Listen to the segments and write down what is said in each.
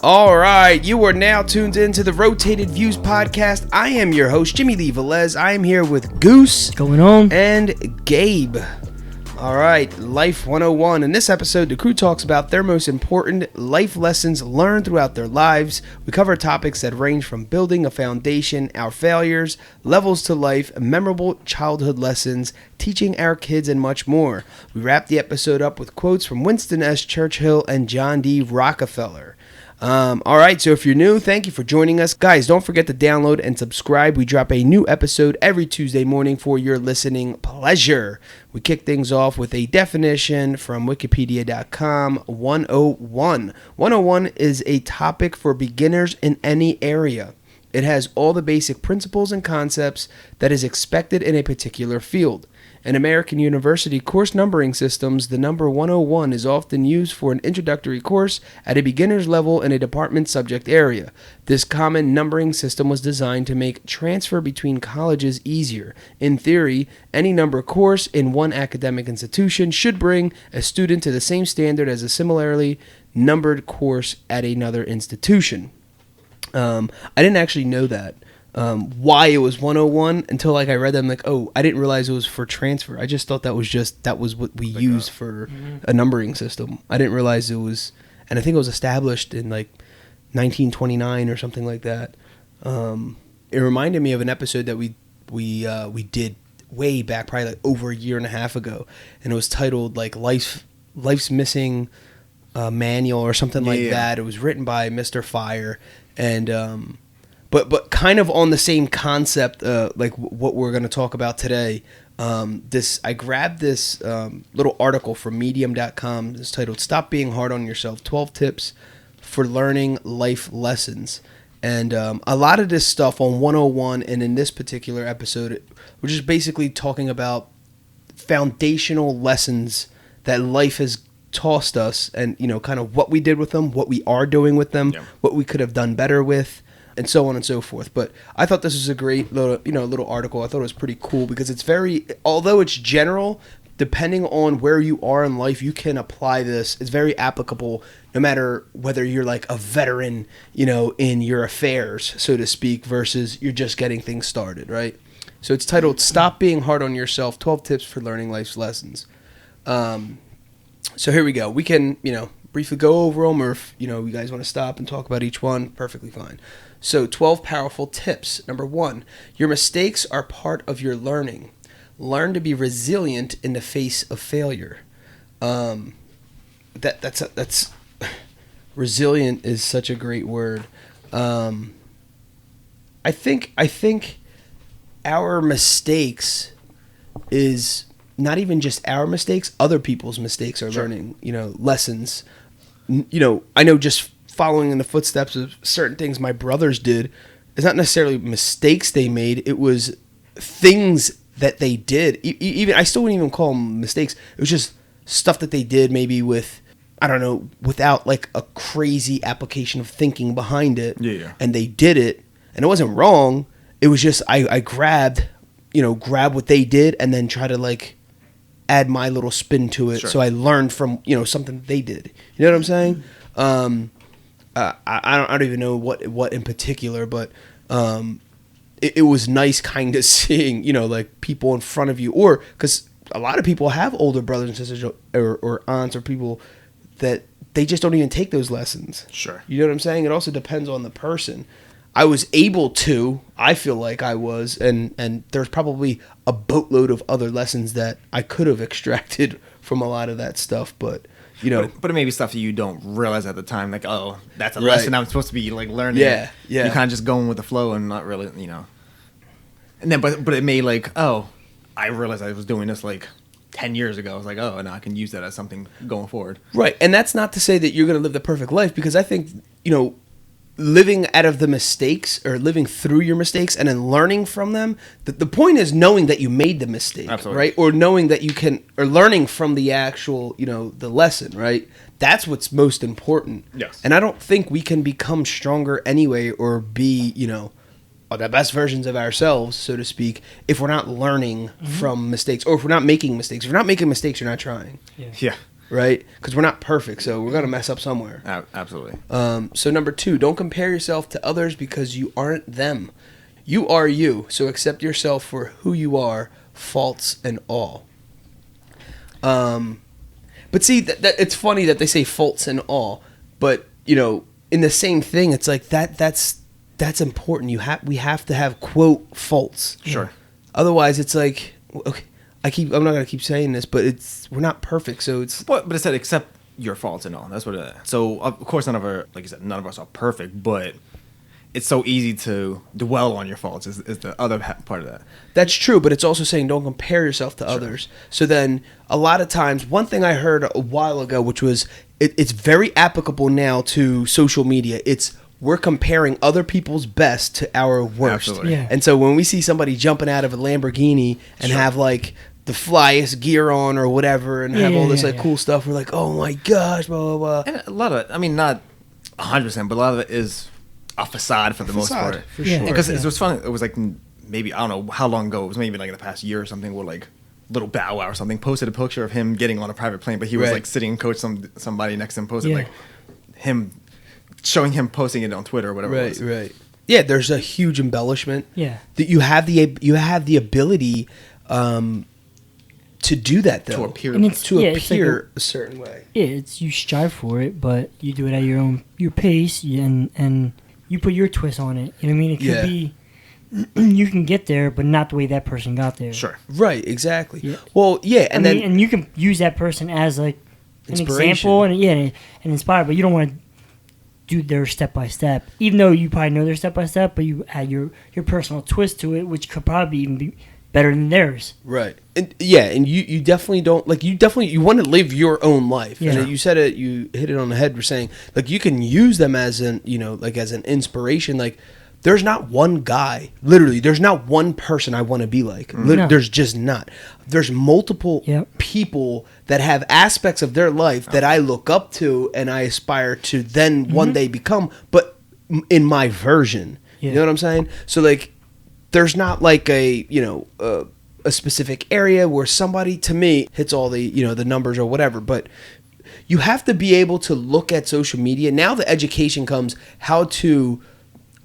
All right, you are now tuned into the Rotated Views podcast. I am your host, Jimmy Lee Velez. I am here with Goose. Going on? And Gabe. All right, Life 101. In this episode, the crew talks about their most important life lessons learned throughout their lives. We cover topics that range from building a foundation, our failures, levels to life, memorable childhood lessons, teaching our kids, and much more. We wrap the episode up with quotes from Winston S, Churchill, and John D, Rockefeller. All right, so if you're new, thank you for joining us. Guys, don't forget to download and subscribe. We drop a new episode every Tuesday morning for your listening pleasure. We kick things off with a definition from wikipedia.com. 101. 101 is a topic for beginners in any area. It has all the basic principles and concepts that is expected in a particular field. In American university course numbering systems, the number 101 is often used for an introductory course at a beginner's level in a department subject area. This common numbering system was designed to make transfer between colleges easier. In theory, any number course in one academic institution should bring a student to the same standard as a similarly numbered course at another institution. I didn't actually know that. Why it was 101 until I read that. I'm like, oh, I didn't realize it was for transfer. I just thought that was what we used for a numbering system. I didn't realize it was, and I think it was established in 1929 or something like that. It reminded me of an episode that we did way back, probably over a year and a half ago, and it was titled Life's Missing Manual or something like that. It was written by Mr. Fire, and But kind of on the same concept, what we're going to talk about today. I grabbed this little article from Medium.com. It's titled "Stop Being Hard on Yourself: 12 Tips for Learning Life Lessons." And a lot of this stuff on 101, and in this particular episode, we're just basically talking about foundational lessons that life has tossed us, and kind of what we did with them, what we are doing with them, what we could have done better with, and so on and so forth. But I thought this was a great little article. I thought it was pretty cool because it's although it's general, depending on where you are in life, you can apply this. It's very applicable no matter whether you're a veteran, in your affairs, so to speak, versus you're just getting things started, right? So it's titled "Stop Being Hard on Yourself: 12 Tips for Learning Life's Lessons." So here we go. We can, briefly go over them, or if, you guys want to stop and talk about each one, perfectly fine. So 12 powerful tips. Number 1, your mistakes are part of your learning. Learn to be resilient in the face of failure. That's resilient is such a great word. I think our mistakes is not even just our mistakes. Other people's mistakes are learning, lessons. I know just following in the footsteps of certain things my brothers did, it's not necessarily mistakes they made. It was things that they did. Even I still wouldn't even call them mistakes. It was just stuff that they did, maybe with, I don't know, without a crazy application of thinking behind it. Yeah. And they did it, and it wasn't wrong. It was just I grabbed what they did and then try to add my little spin to it. Sure. So I learned from something they did. You know what I'm saying? I don't even know what in particular, but it was nice kind of seeing people in front of you, or because a lot of people have older brothers and sisters or aunts or people that they just don't even take those lessons. Sure. You know what I'm saying? It also depends on the person. I was able to, I feel like I was, and there's probably a boatload of other lessons that I could have extracted from a lot of that stuff, but but it may be stuff that you don't realize at the time, oh, that's a lesson I'm supposed to be learning. Yeah. You're kind of just going with the flow and not really, And then, but it may oh, I realized I was doing this 10 years ago. I was oh, and I can use that as something going forward. Right, and that's not to say that you're going to live the perfect life, because I think living out of the mistakes, or living through your mistakes and then learning from them. The point is knowing that you made the mistake, Absolutely. Right? Or knowing that you can, or learning from the actual, the lesson, right? That's what's most important. Yes. And I don't think we can become stronger anyway, or be, the best versions of ourselves, so to speak, if we're not learning from mistakes, or if we're not making mistakes. If you're not making mistakes, you're not trying. Yeah. Right? Because we're not perfect, so we're going to mess up somewhere. Absolutely. So number 2, don't compare yourself to others because you aren't them. You are you, so accept yourself for who you are, faults and all. But see, that it's funny that they say faults and all, but, you know, in the same thing, it's like that's important. We have to have, quote, faults. Sure. Otherwise, it's like, okay, I'm not gonna keep saying this, but we're not perfect, so it's. But it said accept your faults and all. That's what it is. So of course, none of us are perfect, but it's so easy to dwell on your faults. Is the other part of that? That's true, but it's also saying don't compare yourself to others. So then, a lot of times, one thing I heard a while ago, which was it's very applicable now to social media. We're comparing other people's best to our worst. Absolutely. Yeah. And so when we see somebody jumping out of a Lamborghini and have like the flyest gear on or whatever and have all this cool stuff, we're like, oh my gosh, blah, blah, blah. And a lot of it, I mean, not 100%, but a lot of it is a facade for the most part. For sure. Because it was funny. It was like maybe, I don't know how long ago. It was maybe like in the past year or something where like Little Bow Wow or something posted a picture of him getting on a private plane, but he was like sitting and coach somebody next to him, posted like him, showing him posting it on Twitter or whatever it was. Right. Yeah, there's a huge embellishment. Yeah. That you have the ability to do that, though. To appear, like a certain way. Yeah, you strive for it, but you do it at your pace, and you put your twist on it. You know what I mean? It could be you can get there, but not the way that person got there. Sure. Right. Exactly. Yeah. Well, yeah, and you can use that person as like an example and inspire, but you don't want to do their step by step, even though you probably know their step by step, but you add your personal twist to it, which could probably even be better than theirs. Right. And you definitely don't you want to live your own life. Yeah. And you said it, you hit it on the head. We're saying like you can use them as an as an inspiration. Like there's not one guy, literally, there's not one person I want to be like. No. There's just not. There's multiple people that have aspects of their life that I look up to and I aspire to then one day become, but in my version. You know what I'm saying? So like, there's not like a specific area where somebody to me hits all the the numbers or whatever, but you have to be able to look at social media. Now the education comes how to,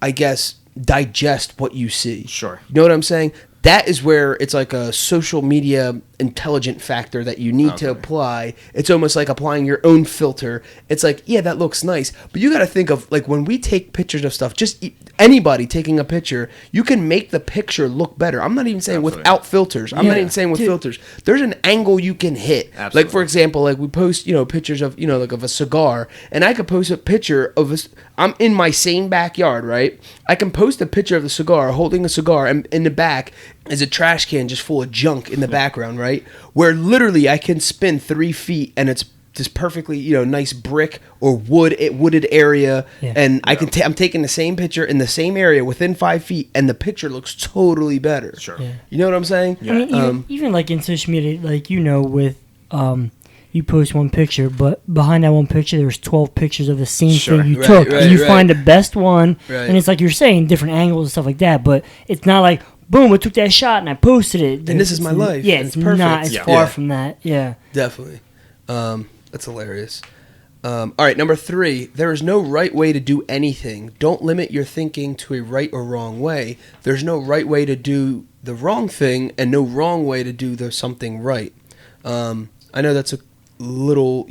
I guess, digest what you see. Sure. You know what I'm saying? That is where it's like a social media intelligent factor that you need to apply. It's almost like applying your own filter. It's like, yeah, that looks nice. But you got to think of, like, when we take pictures of stuff, just anybody taking a picture, you can make the picture look better. I'm not even saying without filters. I'm not even saying with filters. There's an angle you can hit. Absolutely. Like, for example, like we post, pictures of, like of a cigar. And I could post a picture of I'm in my same backyard, right? I can post a picture of the cigar, holding a cigar, and in the back is a trash can just full of junk in the background, right? Where literally I can spin 3 feet and it's just perfectly, nice brick or wooded area, and I'm taking the same picture in the same area within 5 feet, and the picture looks totally better. Sure. Yeah. You know what I'm saying? Yeah. I mean, even like in social media, like with you post one picture, but behind that one picture, there's 12 pictures of the same thing you took, and you find the best one, and it's like you're saying different angles and stuff like that, but it's not like, boom, I took that shot and I posted it. And this is my life. Yeah, it's perfect. not as far from that. Yeah. Definitely. That's hilarious. All right, number 3. There is no right way to do anything. Don't limit your thinking to a right or wrong way. There's no right way to do the wrong thing and no wrong way to do something right. I know that's a little,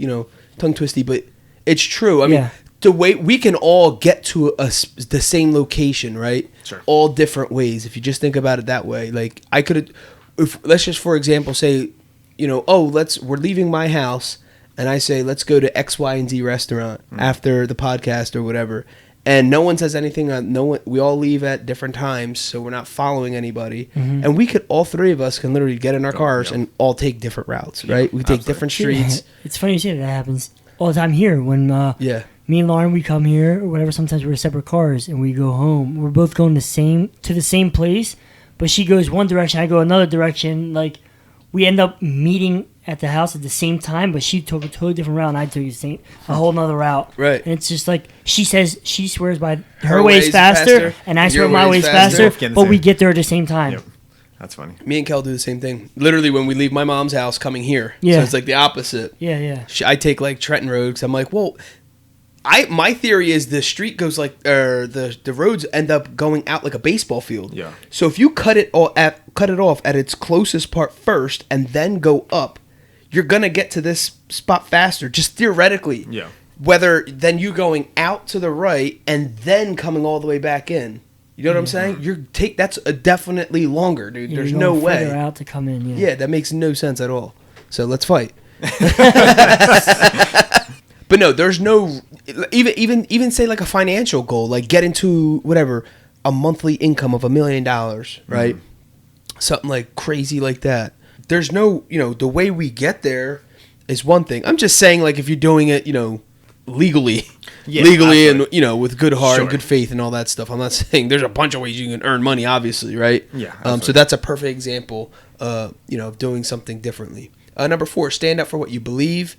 tongue twisty, but it's true. I mean, the way we can all get to the same location, right? Sure. All different ways. If you just think about it that way, like I could, let's just for example say, we're leaving my house, and I say let's go to X, Y, and Z restaurant after the podcast or whatever, and no one says anything. We all leave at different times, so we're not following anybody, and we could all 3 of us can literally get in our cars and all take different routes, right? We take different streets. Yeah. It's funny you say that happens all the time here when me and Lauren, we come here or whatever. Sometimes we're separate cars and we go home. We're both going to the same place, but she goes one direction, I go another direction. Like we end up meeting at the house at the same time, but she took a totally different route, and I took a whole nother route. Right. And it's just like she swears by her way is faster, and I swear my way is faster, but we get there at the same time. Yep. That's funny. Me and Kel do the same thing. Literally, when we leave my mom's house coming here, so it's like the opposite. Yeah. I take like Trenton Road because I'm like, well, my theory is the street goes like, the roads end up going out like a baseball field. Yeah. So if you cut it off at its closest part first and then go up, you're gonna get to this spot faster, just theoretically. Yeah. Whether then you going out to the right and then coming all the way back in. You know what I'm saying? That's definitely longer, dude. Yeah, there's no way. Further out to come in. Yeah, that makes no sense at all. So let's fight. But no, there's no even say like a financial goal, like get into whatever, a monthly income of $1 million, right? Something like crazy like that. There's no, the way we get there is one thing. I'm just saying, like, if you're doing it, legally, absolutely. And with good heart and good faith and all that stuff. I'm not saying there's a bunch of ways you can earn money, obviously, right? Yeah. So that's a perfect example, of doing something differently. Number 4, stand up for what you believe,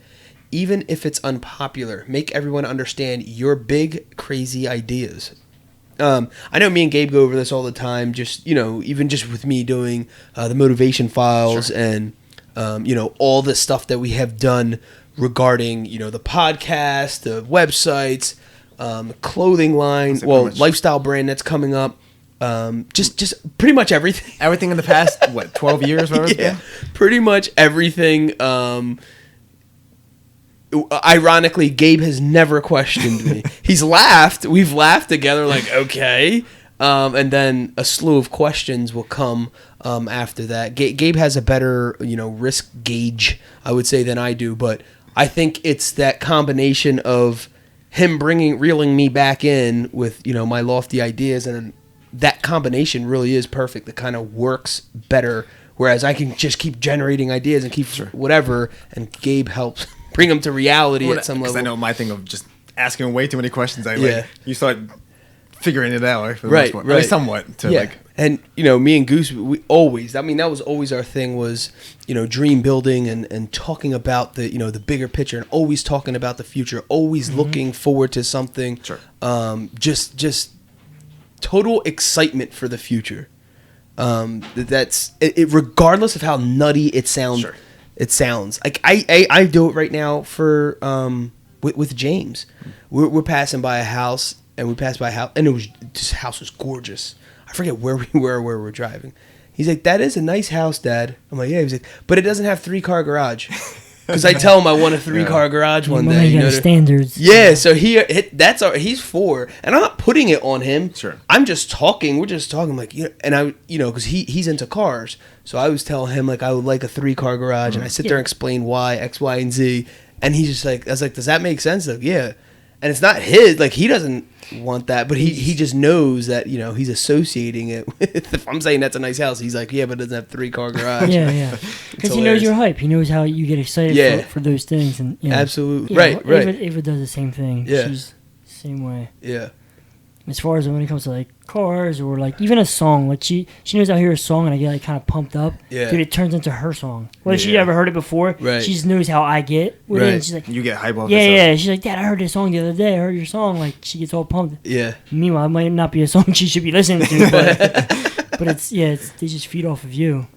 even if it's unpopular. Make everyone understand your big, crazy ideas. I know me and Gabe go over this all the time. Just even just with me doing the motivation files and all the stuff that we have done regarding the podcast, the websites, clothing line, lifestyle brand that's coming up. Just pretty much everything. Everything in the past 12 years? Yeah, pretty much everything. Ironically, Gabe has never questioned me. He's laughed. We've laughed together like, okay. And then a slew of questions will come after that. Gabe has a better, risk gauge, I would say, than I do. But I think it's that combination of him reeling me back in with, my lofty ideas. And that combination really is perfect. It kind of works better. Whereas I can just keep generating ideas and keep whatever. And Gabe helps bring them to reality at some level. I know my thing of just asking way too many questions. You start figuring it out, right? For the right, most part. right. At least somewhat. And me and Goose, we always. I mean, that was always our thing. Was dream building and talking about the the bigger picture and always talking about the future. Always looking forward to something. Sure. Just total excitement for the future. That's it. Regardless of how nutty it sounds. Sure. It sounds like I do it right now for with James. We're passing by a house and this house was gorgeous. I forget where we were, where we're driving. He's like, "That is a nice house, Dad." I'm like, "Yeah." He's like, "But it doesn't have 3-car garage." Because I tell him I want a 3-car garage one day. You know, standards. Yeah, so he's 4, and I'm not putting it on him. Sure. I'm just talking. We're just talking like, and I, because he's into cars. So I was telling him like I would like a 3-car garage, and I sit there and explain why X, Y, and Z, and he's just like, I was like, does that make sense? Like, yeah. And it's not his, like he doesn't want that, but he just knows that he's associating it with. If I'm saying that's a nice house, he's like, yeah, but it doesn't have 3-car garage. Yeah. Because he knows your hype. He knows how you get excited for those things, and absolutely right. Ava does the same thing. Yeah, she's the same way. Yeah. As far as when it comes to like cars or like even a song, like she knows I hear a song and I get like kind of pumped up. Yeah. Dude, it turns into her song. Whether she ever heard it before, she just knows how I get with it. And she's like, you get hype off. Yeah. She's like, Dad, I heard this song the other day. I heard your song. Like she gets all pumped. Yeah. Meanwhile, it might not be a song she should be listening to, but it's they just feed off of you.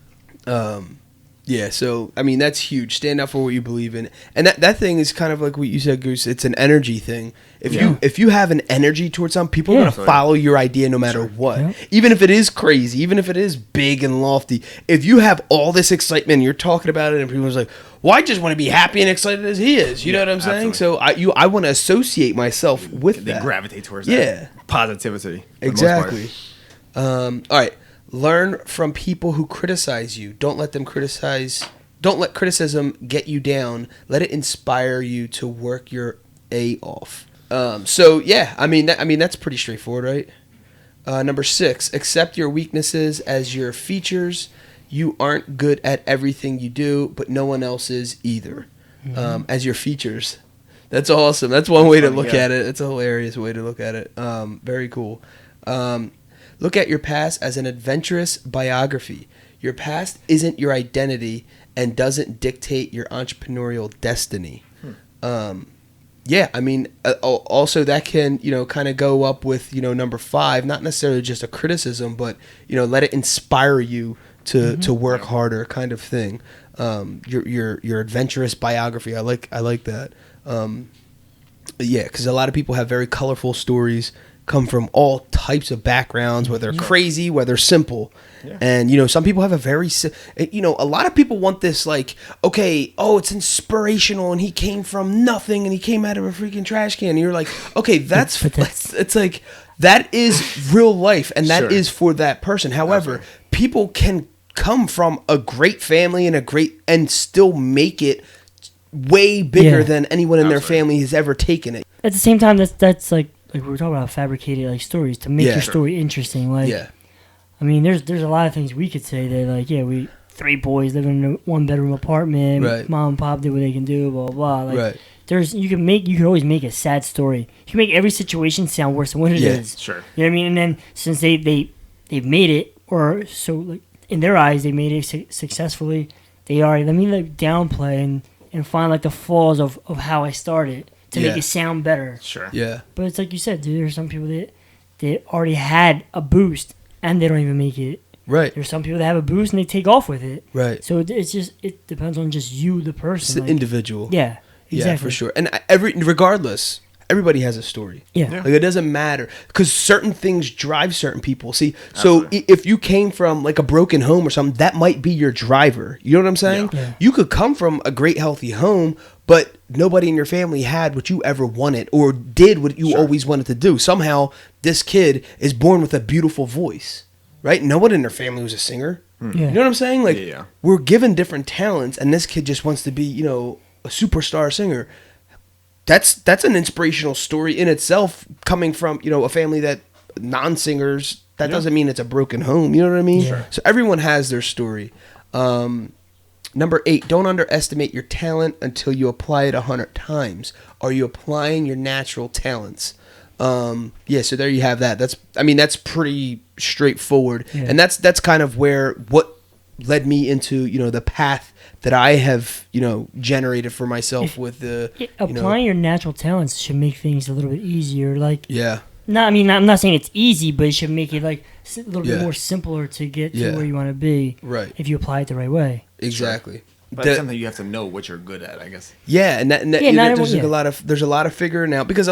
Yeah, so I mean that's huge. Stand up for what you believe in, and that thing is kind of like what you said, Goose. It's an energy thing. If you have an energy towards something, people are gonna follow your idea no matter what. Even if it is crazy, even if it is big and lofty. If you have all this excitement, and you're talking about it, and people's like, "Well, I just want to be happy and excited as he is." You know what I'm saying? Absolutely. So I want to associate myself with that. They gravitate towards that positivity. Exactly. All right. Learn from people who criticize you. Don't let criticism get you down. Let it inspire you to work your A off. That's pretty straightforward, right? Number 6, accept your weaknesses as your features. You aren't good at everything you do, but no one else is either. As your features. That's awesome. That's one way to look at it. It's a hilarious way to look at it. Very cool. Look at your past as an adventurous biography. Your past isn't your identity, and doesn't dictate your entrepreneurial destiny. Yeah, I mean, also that can, kind of go up with, number 5, not necessarily just a criticism, but, let it inspire you to work harder, kind of thing. Your adventurous biography, I like that. Yeah, because a lot of people have very colorful stories, come from all types of backgrounds, whether crazy, whether simple. Yeah. And, some people have a very, a lot of people want this like, okay, it's inspirational and he came from nothing and he came out of a freaking trash can. And you're like, okay, it's like, that is real life and that is for that person. However, people can come from a great family and still make it way bigger than anyone in their family has ever taken it. At the same time, that's like we were talking about fabricated like stories to make your story interesting. Like, I mean, there's a lot of things we could say that like, we 3 boys living in a 1-bedroom apartment. Right. Mom and pop did what they can do. Blah blah. Like, you can always make a sad story. You can make every situation sound worse than what it is. Sure. You know what I mean? And then since they've made it, or so like in their eyes they made it successfully, they already let me like downplay and find like the flaws of how I started to make it sound better. Sure. Yeah. But it's like you said, dude, there's some people that already had a boost and they don't even make it. Right. There's some people that have a boost and they take off with it. Right. So it depends on just you, the person. It's the individual. Yeah. Exactly. Yeah, for sure. And regardless, everybody has a story. Yeah. Like it doesn't matter because certain things drive certain people. See, so if you came from like a broken home or something, that might be your driver. You know what I'm saying? Yeah. You could come from a great healthy home, but nobody in your family had what you ever wanted or did what you always wanted to do. Somehow this kid is born with a beautiful voice, right? No one in their family was a singer. Yeah. You know what I'm saying? Like we're given different talents and this kid just wants to be, a superstar singer. That's an inspirational story in itself coming from, a family that non-singers, that doesn't mean it's a broken home. You know what I mean? Sure. So everyone has their story. Number 8, don't underestimate your talent until you apply it 100 times. Are you applying your natural talents? So there you have that. That's pretty straightforward. Yeah. And that's kind of what led me into, the path that I have, generated for myself with the applying your natural talents should make things a little bit easier. Like, I'm not saying it's easy, but it should make it like a little bit more simpler to get to where you want to be. Right. If you apply it the right way. Exactly. Sure. But it's something you have to know what you're good at, I guess. Yeah, and there's a lot of figuring out because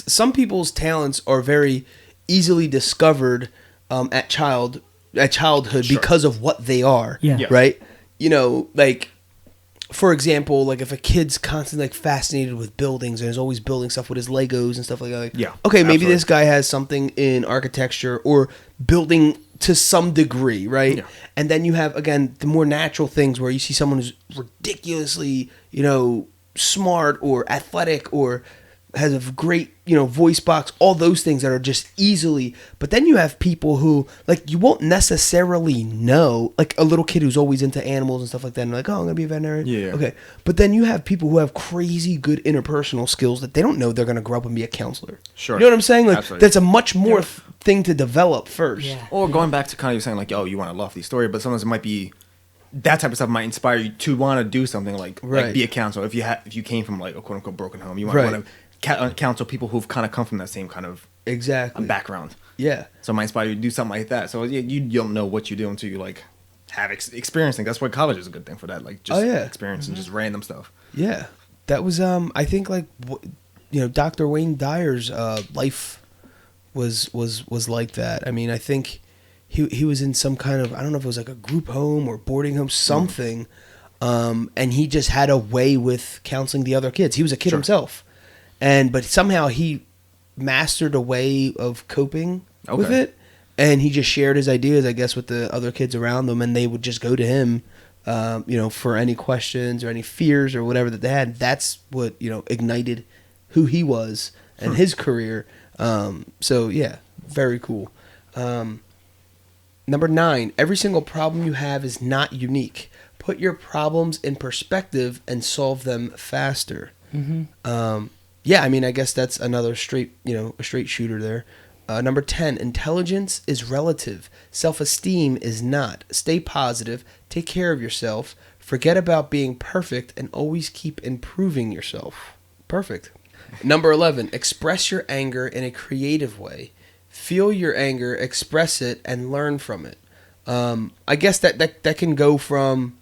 some people's talents are very easily discovered at childhood because of what they are. Yeah. Right. Like, for example, like if a kid's constantly like fascinated with buildings and is always building stuff with his Legos and stuff like that. Like, okay, maybe this guy has something in architecture or building to some degree, right? Yeah. And then you have, again, the more natural things where you see someone who's ridiculously, smart or athletic or has a great, voice box, all those things that are just easily. But then you have people who, like, you won't necessarily know, like a little kid who's always into animals and stuff like that. And like, oh, I'm going to be a veterinarian. Yeah. Okay. But then you have people who have crazy good interpersonal skills that they don't know they're going to grow up and be a counselor. Sure. You know what I'm saying? Like, absolutely. That's a much more thing to develop first. Yeah. Or going back to kind of you saying, like, oh, you want a lofty story, but sometimes it might be that type of stuff might inspire you to want to do something like be a counselor. If you came from like a quote unquote broken home, you want to counsel people who've kind of come from that same kind of background. Yeah. So it might inspire you to do something like that. So you don't know what you do until you like have experiencing. That's why college is a good thing for that. Like just experience and just random stuff. Yeah. That was I think like Dr. Wayne Dyer's life was like that. I mean, I think he was in some kind of, I don't know if it was like a group home or boarding home, something. And he just had a way with counseling the other kids. He was a kid himself. But somehow he mastered a way of coping with it. And he just shared his ideas, I guess, with the other kids around them. And they would just go to him, for any questions or any fears or whatever that they had. That's what, ignited who he was and his career. So, yeah, very cool. Number 9, every single problem you have is not unique. Put your problems in perspective and solve them faster. Mm-hmm. I mean, I guess that's another straight shooter there. Number 10, intelligence is relative. Self-esteem is not. Stay positive. Take care of yourself. Forget about being perfect and always keep improving yourself. Perfect. Number 11, express your anger in a creative way. Feel your anger, express it, and learn from it. I guess that can go from,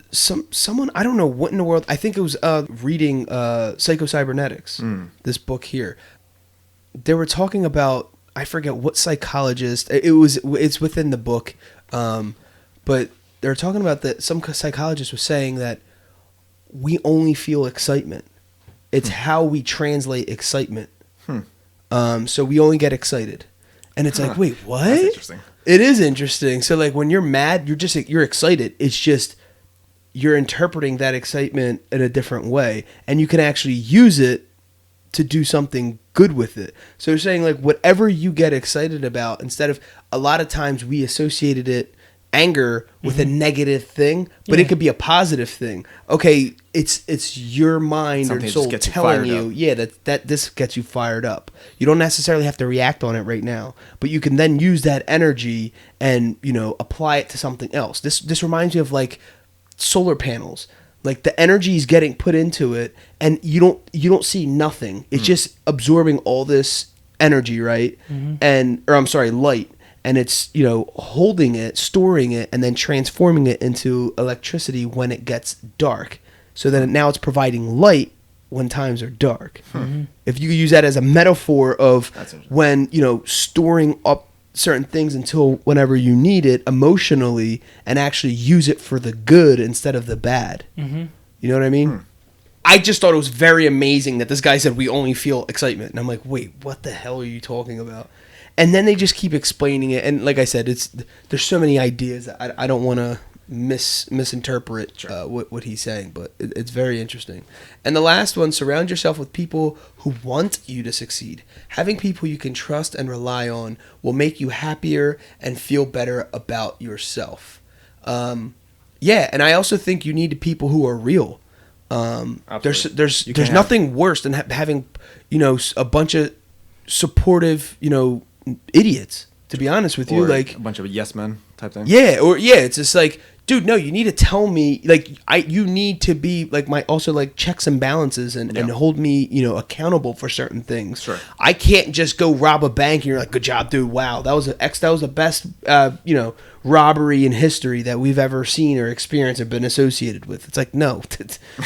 someone, I don't know what in the world, I think it was reading Psycho-Cybernetics, this book here. They were talking about, I forget what psychologist, it's within the book, but they were talking about that some psychologist was saying that we only feel excitement. It's how we translate excitement. So we only get excited. And it's like, wait, what? That's interesting. It is interesting. So like when you're mad, you're excited. It's just you're interpreting that excitement in a different way, and you can actually use it to do something good with it. So you're saying like whatever you get excited about, instead of, a lot of times we associated it, anger, with a negative thing, but it could be a positive thing. Okay, it's your mind something or soul telling you, that this gets you fired up. You don't necessarily have to react on it right now, but you can then use that energy and apply it to something else. This reminds me of like solar panels. Like the energy is getting put into it, and you don't see nothing. It's just absorbing all this energy, right? Light. And it's, holding it, storing it, and then transforming it into electricity when it gets dark. So then now it's providing light when times are dark. If you use that as a metaphor of when, storing up certain things until whenever you need it emotionally, and actually use it for the good instead of the bad. You know what I mean? I just thought it was very amazing that this guy said we only feel excitement. And I'm like, wait, what the hell are you talking about? And then they just keep explaining it, and like I said, there's so many ideas. I don't want to misinterpret what he's saying, but it's very interesting. And the last one: surround yourself with people who want you to succeed. Having people you can trust and rely on will make you happier and feel better about yourself. And I also think you need people who are real. There's nothing worse than having a bunch of supportive idiots, to be honest with you, like a bunch of yes men type thing. It's just like, dude, no, you need to tell me, like, you need to be like my also like checks and balances and hold me accountable for certain things. Sure. I can't just go rob a bank and you're like, good job, dude, wow, that was the best robbery in history that we've ever seen or experienced or been associated with. It's like, no,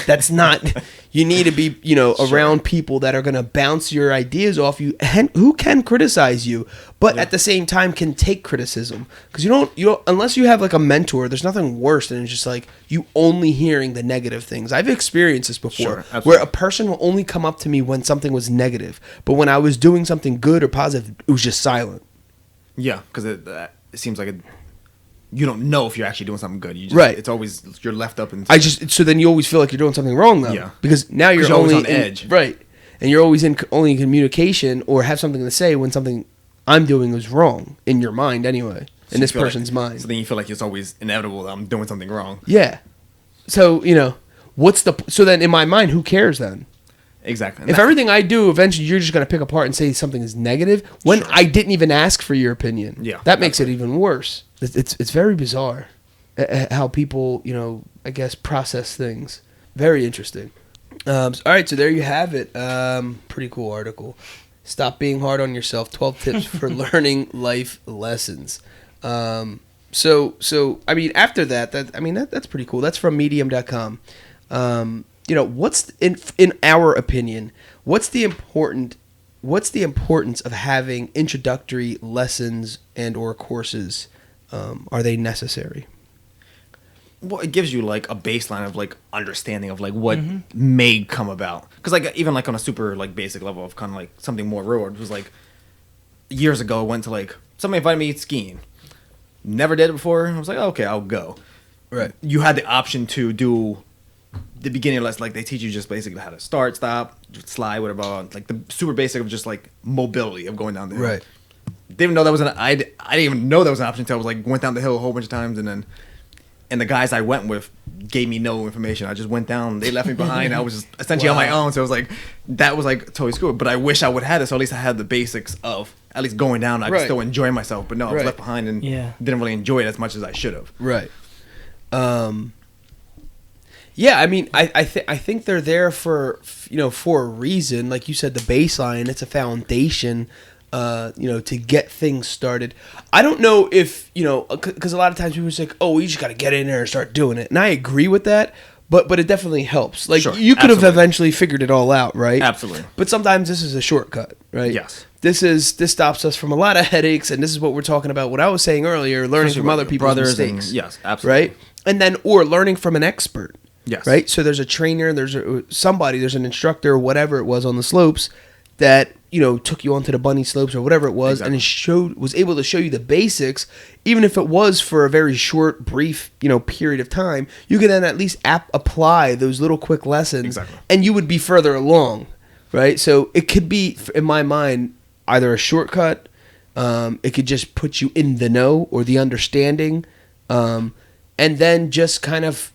that's not. You need to be around people that are going to bounce your ideas off you, and who can criticize you, but at the same time can take criticism, because you don't unless you have like a mentor. There's nothing worse than just like you only hearing the negative things. I've experienced this before, where a person will only come up to me when something was negative, but when I was doing something good or positive, it was just silent. Yeah, because it seems like you don't know if you're actually doing something good. It's always, you're left up and so then you always feel like you're doing something wrong though. Yeah. Because now you're always only on edge. Right. And you're always only in communication or have something to say when something I'm doing is wrong in your mind anyway. In this person's mind. So then you feel like it's always inevitable that I'm doing something wrong. Yeah. So, so then in my mind, who cares then? Exactly. If everything I do, eventually you're just going to pick apart and say something is negative when I didn't even ask for your opinion. Yeah. That makes it even worse. It's very bizarre how people, I guess, process things. Very interesting. All right, so there you have it. Pretty cool article. Stop being hard on yourself. 12 tips for learning life lessons. So I mean, after that's pretty cool. That's from medium.com. What's in our opinion, what's the importance of having introductory lessons and or courses? Are they necessary? Well, it gives you like a baseline of like understanding of like what may come about. Because like even like on a super like basic level of kind of like something more real, it was like years ago I went to like somebody invited me skiing. Never did it before. I was like, okay, I'll go. Right. You had the option to do the beginning lesson, like they teach you just basically how to start, stop, slide, whatever, like the super basic of just like mobility of going down the hill. Right. Didn't even know that was I didn't even know that was an option until I was like went down the hill a whole bunch of times, and the guys I went with gave me no information. I just went down, they left me behind. I was just essentially on my own, so it was like that was like totally screwed. But I wish I would have had it, so at least I had the basics of at least going down. I could still enjoy myself, but no, I was left behind and didn't really enjoy it as much as I should have. Right. Yeah, I mean, I think they're there for a reason. Like you said, the baseline, it's a foundation, to get things started. I don't know if, because a lot of times people are like, oh, you just got to get in there and start doing it. And I agree with that, but it definitely helps. Like, sure, you could have eventually figured it all out, right? Absolutely. But sometimes this is a shortcut, right? Yes. This stops us from a lot of headaches, and this is what we're talking about. What I was saying earlier, learning from other people's mistakes. Yes, absolutely. Right? And then, or learning from an expert. Yes. Right? So there's a trainer, there's an instructor, whatever it was on the slopes that, took you onto the bunny slopes or whatever it was, exactly. And was able to show you the basics, even if it was for a very short, brief, period of time. You could then at least apply those little quick lessons, exactly. And you would be further along, right? So it could be, in my mind, either a shortcut, it could just put you in the know or the understanding, and then just kind of,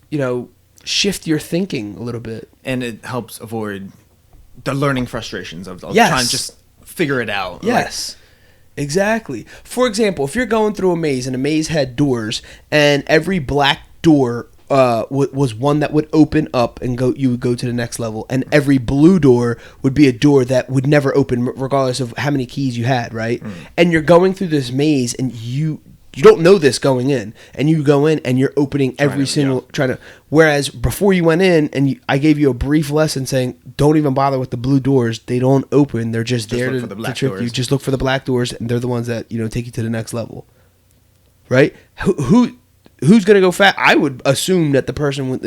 shift your thinking a little bit. And it helps avoid the learning frustrations of yes. trying to just figure it out. Yes, exactly. For example, if you're going through a maze and a maze had doors and every black door was one that would open up and you would go to the next level, and every blue door would be a door that would never open regardless of how many keys you had, right? And you're going through this maze and you don't know this going in, and you go in and you're opening every single whereas before you went in and I gave you a brief lesson saying don't even bother with the blue doors, they don't open, they're just there to trick you. Just look for the black doors, and they're the ones that take you to the next level, right? Who's gonna go fast? I would assume that the person with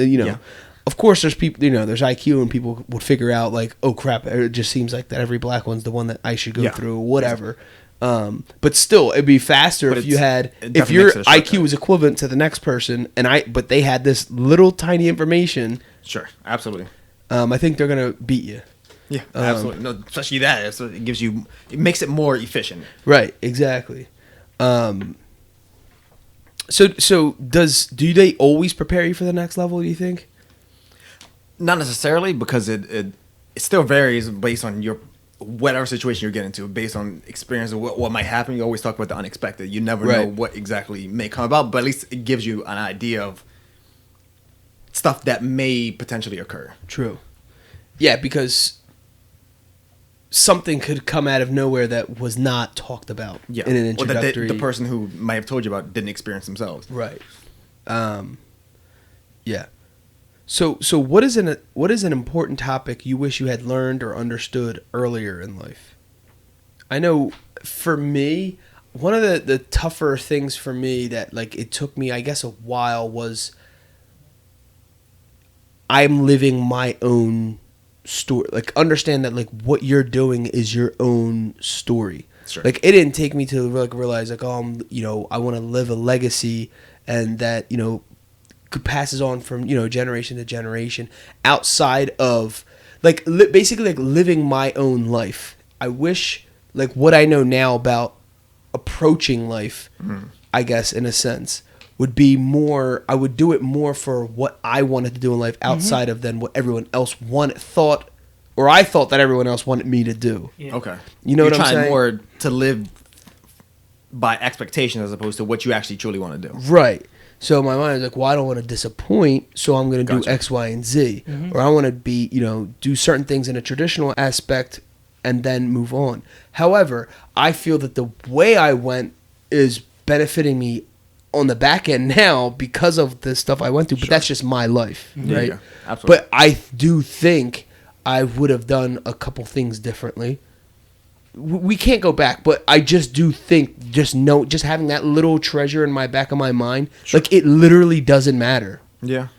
of course there's people, there's IQ, and people would figure out like, oh crap, it just seems like that every black one's the one that I should go through, whatever. But still, it'd be faster if your IQ was equivalent to the next person, but they had this little tiny information. Sure, absolutely. I think they're gonna beat you. Yeah, absolutely. No, especially that. So it makes it more efficient. Right. Exactly. So do they always prepare you for the next level? Do you think? Not necessarily, because it still varies based on whatever situation you're getting into, based on experience of what might happen. You always talk about the unexpected. You never know what exactly may come about, but at least it gives you an idea of stuff that may potentially occur. True. Yeah, because something could come out of nowhere that was not talked about in an introductory. Or that the person who might have told you about didn't experience themselves. Right. Yeah. So what is an important topic you wish you had learned or understood earlier in life? I know for me, one of the tougher things for me that like it took me, I guess, a while was I'm living my own story. Like understand that like what you're doing is your own story. Sure. Like it didn't take me to like realize like I want to live a legacy, and that passes on from generation to generation outside of like basically like living my own life. I wish like what I know now about approaching life, I guess in a sense, would be more. I would do it more for what I wanted to do in life outside of than what everyone else thought that everyone else wanted me to do. Yeah. Okay, you're what I'm saying? Trying more to live by expectation as opposed to what you actually truly want to do. Right. So my mind is like, well, I don't want to disappoint, so I'm going to do X, Y, and Z. Or I want to be, do certain things in a traditional aspect and then move on. However, I feel that the way I went is benefiting me on the back end now because of the stuff I went through, but that's just my life, right? Yeah, absolutely. But I do think I would have done a couple things differently. We can't go back, but I just do think, just having that little treasure in my back of my mind, like it literally doesn't matter. Yeah.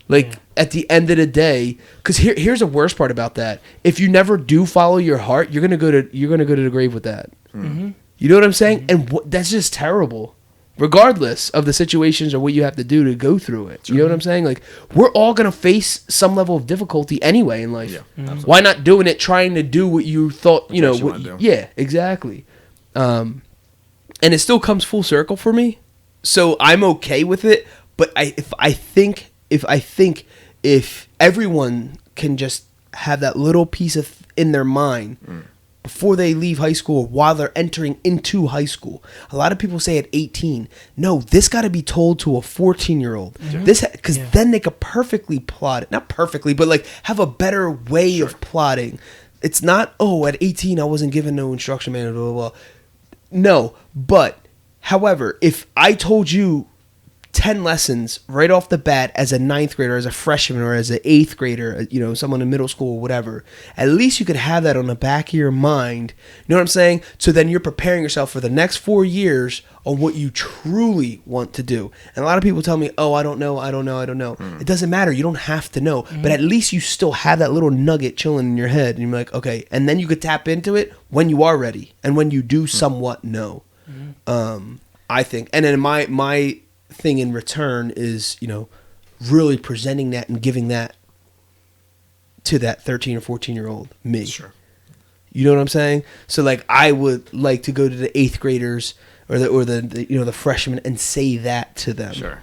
Like at the end of the day, because here's the worst part about that: if you never do follow your heart, you're gonna go to the grave with that. You know what I'm saying? And that's just terrible. Regardless of the situations or what you have to do to go through it. You know what I'm saying? Like, we're all going to face some level of difficulty anyway in life. Yeah, why not doing it, trying to do what you thought, Yeah, exactly. And it still comes full circle for me. So I'm okay with it. But if everyone can just have that little piece in their mind before they leave high school or while they're entering into high school. A lot of people say at 18, no, this got to be told to a 14-year-old. Because then they could perfectly plot it. Not perfectly, but like have a better way of plotting. It's not, at 18 I wasn't given no instruction manual, blah, blah, blah. No, but however, if I told you 10 lessons right off the bat as a 9th grader, as a freshman, or as an 8th grader, someone in middle school or whatever, at least you could have that on the back of your mind. You know what I'm saying? So then you're preparing yourself for the next 4 years on what you truly want to do. And a lot of people tell me, I don't know. It doesn't matter. You don't have to know. But at least you still have that little nugget chilling in your head. And you're like, okay. And then you could tap into it when you are ready and when you do somewhat know. I think. And then my thing in return is, really presenting that and giving that to that 13 or 14-year-old me. Sure. You know what I'm saying? So like I would like to go to the 8th graders or the freshmen and say that to them. Sure.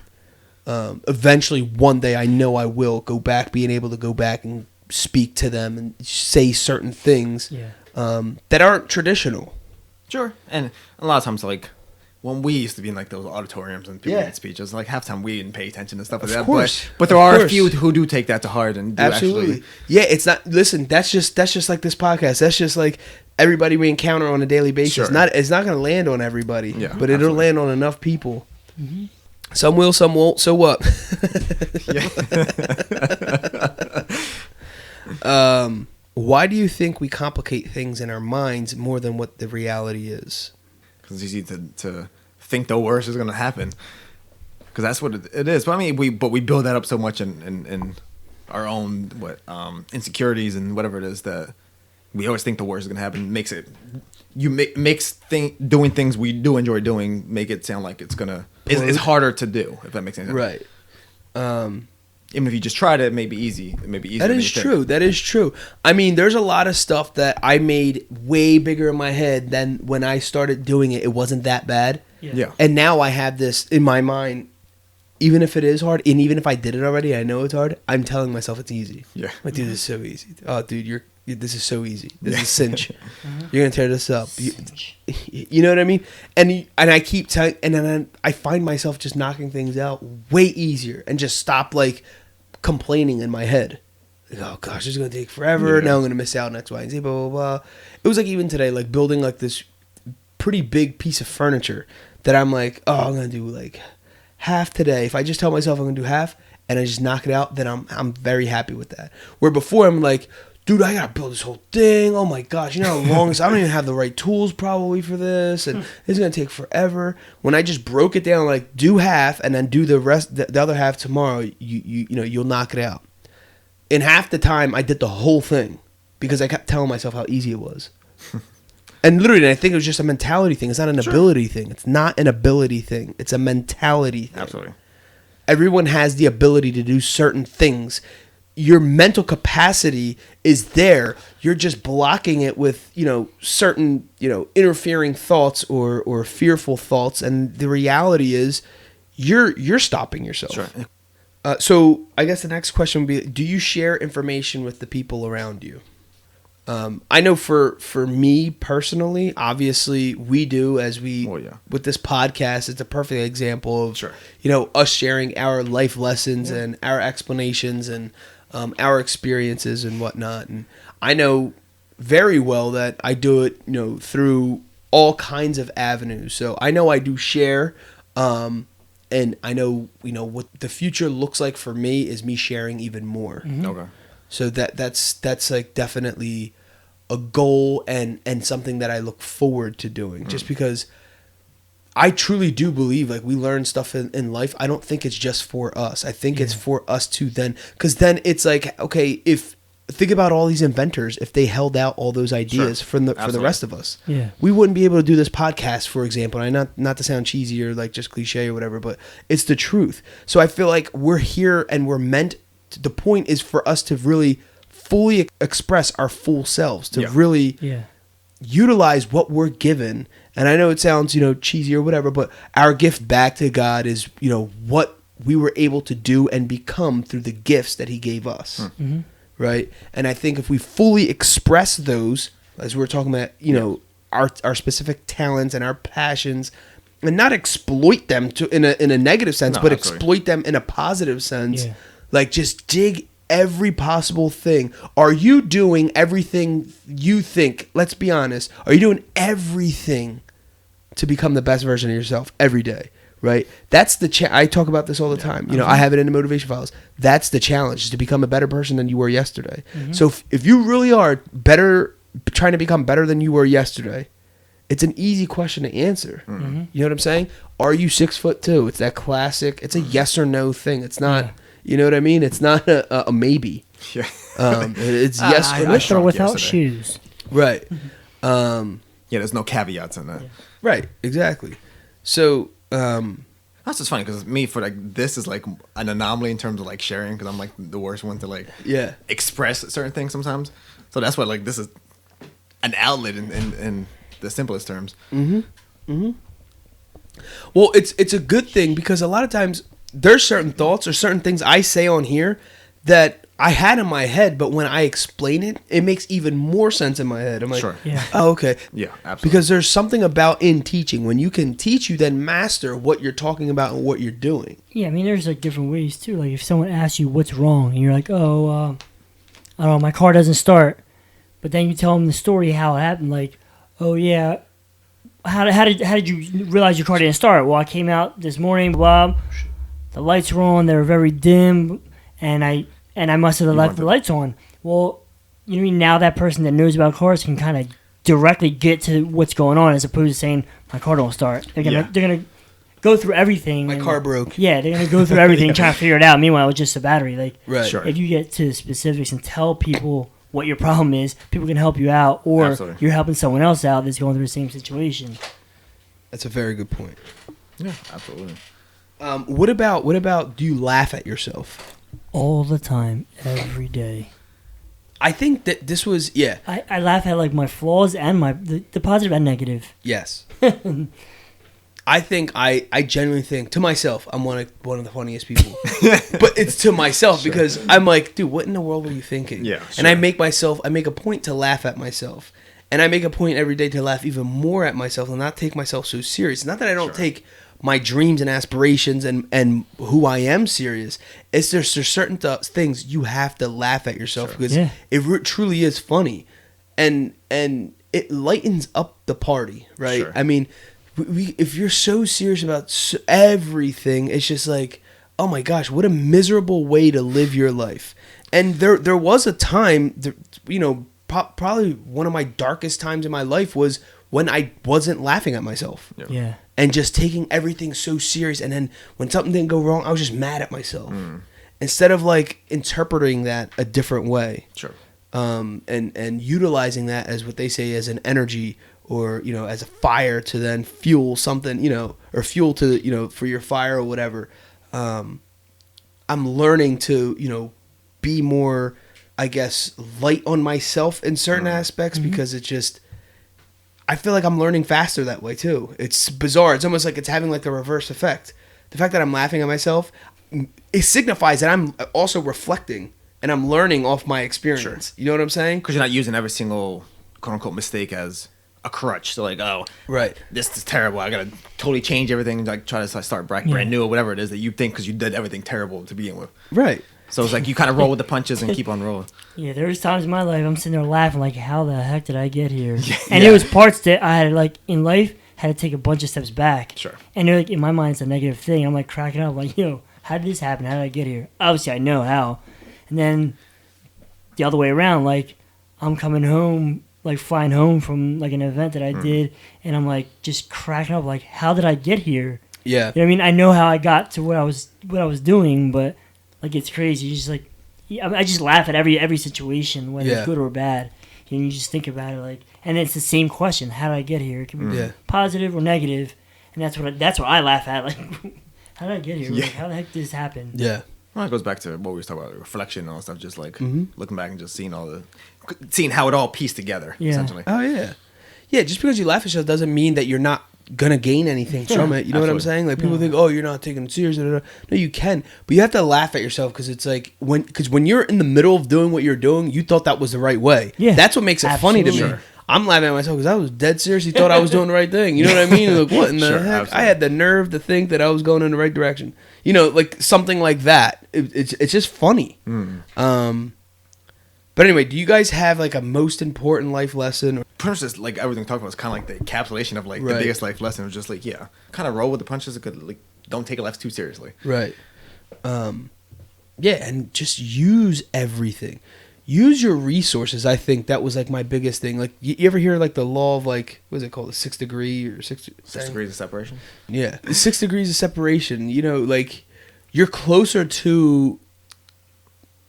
Eventually one day I know I will go back, being able to go back and speak to them and say certain things that aren't traditional. Sure. And a lot of times, like, when we used to be in like those auditoriums and people made speeches, like half the time we didn't pay attention and stuff like that. But there are a few who do take that to heart and do absolutely. Actually. Yeah, it's not. Listen, that's just like this podcast. That's just like everybody we encounter on a daily basis. Sure. It's not going to land on everybody, but it'll absolutely. land on enough people. Mm-hmm. Some will, some won't. So what? Why do you think we complicate things in our minds more than what the reality is? Because it's easy to think the worst is going to happen. Because that's what it is. But I mean, we build that up so much in our own insecurities and whatever it is that we always think the worst is going to happen. Makes doing things we do enjoy doing make it sound like it's it's harder to do, if that makes any sense. Right. Even if you just tried it, it may be easy. It may be easy. That is true. That is true. I mean, there's a lot of stuff that I made way bigger in my head than when I started doing it. It wasn't that bad. Yeah. And now I have this in my mind, even if it is hard, and even if I did it already, I know it's hard, I'm telling myself it's easy. Yeah. Like, dude, this is so easy. Oh, dude, this is so easy. This is cinch. You're going to tear this up. You know what I mean? And I keep telling, and then I find myself just knocking things out way easier and just stop, like, complaining in my head. Like, oh gosh, it's gonna take forever. Now I'm gonna miss out on X, Y, and Z, blah, blah, blah. It was like even today, like building like this pretty big piece of furniture that I'm like, I'm gonna do like half today. If I just tell myself I'm gonna do half and I just knock it out, then I'm very happy with that. Where before I'm like, dude, I gotta build this whole thing. Oh my gosh, you know how long this? I don't even have the right tools probably for this, and it's gonna take forever. When I just broke it down, like do half and then do the rest, the other half tomorrow, you'll knock it out. In half the time, I did the whole thing because I kept telling myself how easy it was. And literally, I think it was just a mentality thing. It's not an ability thing. It's not an ability thing. It's a mentality thing. Absolutely. Everyone has the ability to do certain things. Your mental capacity is there. You're just blocking it with, certain, interfering thoughts or fearful thoughts. And the reality is you're stopping yourself. Sure. So I guess the next question would be, do you share information with the people around you? I know for me personally, obviously we do with this podcast, it's a perfect example of, us sharing our life lessons and our explanations and our experiences and whatnot. And I know very well that I do it, through all kinds of avenues. So I know I do share, and I know, what the future looks like for me is me sharing even more. Mm-hmm. Okay. So that's like definitely a goal and something that I look forward to doing, just because I truly do believe like we learn stuff in life. I don't think it's just for us. I think it's for us to then, because then it's like, okay, think about all these inventors, if they held out all those ideas for the rest of us, we wouldn't be able to do this podcast, for example. And not to sound cheesy or like just cliche or whatever, but it's the truth. So I feel like we're here and we're meant to, the point is for us to really fully express our full selves, to really utilize what we're given. And I know it sounds, cheesy or whatever, but our gift back to God is, what we were able to do and become through the gifts that he gave us. Mm-hmm. Right. And I think if we fully express those, as we're talking about, you know, our specific talents and our passions, and not exploit them in a negative sense, but exploit them in a positive sense. Yeah. Like, just dig every possible thing. Are you doing everything you think? Let's be honest. Are you doing everything to become the best version of yourself every day? Right? That's the I talk about this all the time. You know, I have it in the motivation files. That's the challenge, is to become a better person than you were yesterday. So if you really are trying to become better than you were yesterday, it's an easy question to answer. You know what I'm saying? Are you 6'2"? It's that classic. It's a yes or no thing. It's not. You know what I mean? It's not a maybe. Yeah. It's yes or no. With or without shoes. Right. There's no caveats in that. Yeah. Right. Exactly. So. That's just funny because me, for like, this is like an anomaly in terms of like sharing, because I'm like the worst one to like express certain things sometimes. So that's why like this is an outlet in the simplest terms. Well, it's a good thing, because a lot of times there's certain thoughts or certain things I say on here that I had in my head, but when I explain it, it makes even more sense in my head. I'm like, oh, okay. Yeah, absolutely. Because there's something about in teaching. When you can teach, you then master what you're talking about and what you're doing. Yeah, I mean, there's like different ways too. Like if someone asks you what's wrong, and you're like, oh, I don't know, my car doesn't start. But then you tell them the story how it happened. Like, oh yeah, how did you realize your car didn't start? Well, I came out this morning, blah, the lights were on, they were very dim, and I must have left the lights on. Well, you know, now that person that knows about cars can kind of directly get to what's going on, as opposed to saying my car don't start. They're gonna go through everything. My car broke. Yeah, they're gonna go through everything trying to figure it out. Meanwhile, it's just a battery. Like, right. Sure. If you get to the specifics and tell people what your problem is, people can help you out, or you're helping someone else out that's going through the same situation. That's a very good point. Yeah, absolutely. What about do you laugh at yourself? All the time, every day. I think that this was, I laugh at like my flaws and the positive and negative. Yes. I think I genuinely think to myself, I'm one of the funniest people. But it's to myself because I'm like, dude, what in the world were you thinking? Yeah. Sure. And I make a point to laugh at myself. And I make a point every day to laugh even more at myself and not take myself so serious. Not that I don't take my dreams and aspirations and who I am serious. It's there's certain things you have to laugh at yourself because it truly is funny, and it lightens up the party, right? Sure. I mean, if you're so serious about everything, it's just like, oh my gosh, what a miserable way to live your life. And there was a time, you know, probably one of my darkest times in my life was when I wasn't laughing at myself. Yeah. And just taking everything so serious. And then when something didn't go wrong, I was just mad at myself. Instead of like interpreting that a different way. Sure. And utilizing that as what they say as an energy or, you know, as a fire to then fuel something, you know, or fuel to, you know, for your fire or whatever. I'm learning to, you know, be more, I guess, light on myself in certain aspects because it's just, I feel like I'm learning faster that way too. It's bizarre. It's almost like it's having like the reverse effect. The fact that I'm laughing at myself, it signifies that I'm also reflecting and I'm learning off my experience. Sure. You know what I'm saying? Because you're not using every single quote unquote mistake as a crutch. So like, oh, right, this is terrible. I gotta totally change everything and like try to start brand new or whatever it is that you think because you did everything terrible to begin with. Right. So it's like you kind of roll with the punches and keep on rolling. Yeah, there's times in my life I'm sitting there laughing like, how the heck did I get here? And it was parts that I had like in life had to take a bunch of steps back. Sure. And like in my mind it's a negative thing. I'm like cracking up like, yo, how did this happen? How did I get here? Obviously I know how. And then the other way around, like I'm coming home, like flying home from like an event that I did, and I'm like just cracking up like, how did I get here? Yeah. You know what I mean? I know how I got to what I was doing, but like it's crazy. You just like, I just laugh at every situation, whether it's good or bad. And you just think about it like, and it's the same question: how did I get here? It can be positive or negative, and that's what I laugh at. Like, how did I get here? Like, how the heck did this happen? Yeah. Well, it goes back to what we were talking about, reflection and all that stuff. Just like looking back and just seeing how it all pieced together. Yeah. Essentially. Oh yeah. Yeah. Just because you laugh at yourself doesn't mean that you're not gonna gain anything from it. You know what I'm saying? Like people think, oh, you're not taking it serious. No, you can, but you have to laugh at yourself because it's like when you're in the middle of doing what you're doing, you thought that was the right way. Yeah, that's what makes it funny to me. Sure. I'm laughing at myself because I was dead seriously thought I was doing the right thing. You know what I mean? Like, what in the heck? Absolutely. I had the nerve to think that I was going in the right direction. You know, like something like that. It's just funny. But anyway, do you guys have like a most important life lesson? Pretty much just like everything we talked about is kind of like the encapsulation of like the biggest life lesson. It was just like, yeah, kind of roll with the punches. Like, don't take life too seriously. Right. Yeah, and just use everything. Use your resources. I think that was like my biggest thing. Like, you ever hear like the law of like, what is it called? The 6 degree or 6 degrees of separation? Yeah. 6 degrees of separation. You know, like you're closer to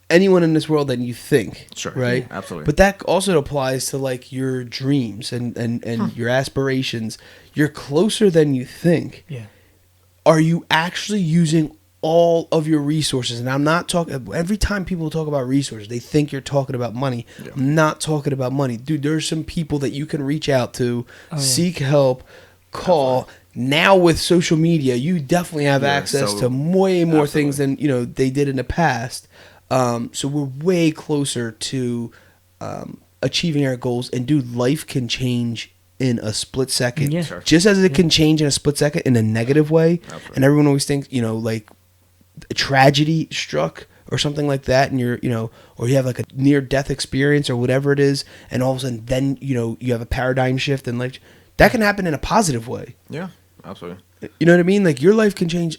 anyone in this world than you think. Sure. Right? Yeah, absolutely. But that also applies to like your dreams and your aspirations. You're closer than you think. Yeah. Are you actually using all of your resources? And I'm not talking, every time people talk about resources, they think you're talking about money. Yeah. I'm not talking about money. Dude, there's some people that you can reach out to, seek help, call. Absolutely. Now with social media, you definitely have access to way more things than, you know, they did in the past. So we're way closer to achieving our goals. And dude, life can change in a split second. Yeah. Sure. Just as it can change in a split second in a negative way. Absolutely. And everyone always thinks, you know, like a tragedy struck or something like that, and you're, you know, or you have like a near death experience or whatever it is, and all of a sudden then, you know, you have a paradigm shift, and like that can happen in a positive way. Yeah, absolutely. You know what I mean? Like your life can change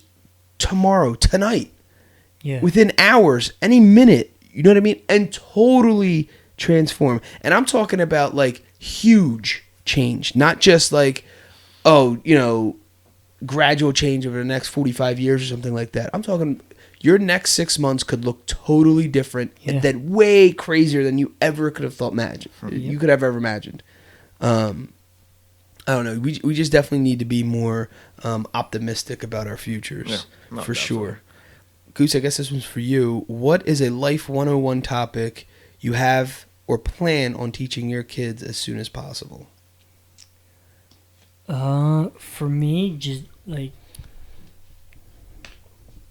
tomorrow, tonight. Yeah. Within hours, any minute, you know what I mean? And totally transform. And I'm talking about like huge change, not just like, oh, you know, gradual change over the next 45 years or something like that. I'm talking your next 6 months could look totally different and then way crazier than you ever could have thought you could have ever imagined. I don't know. We just definitely need to be more optimistic about our futures, for sure. Goose, I guess this one's for you. What is a Life 101 topic you have or plan on teaching your kids as soon as possible? For me, just like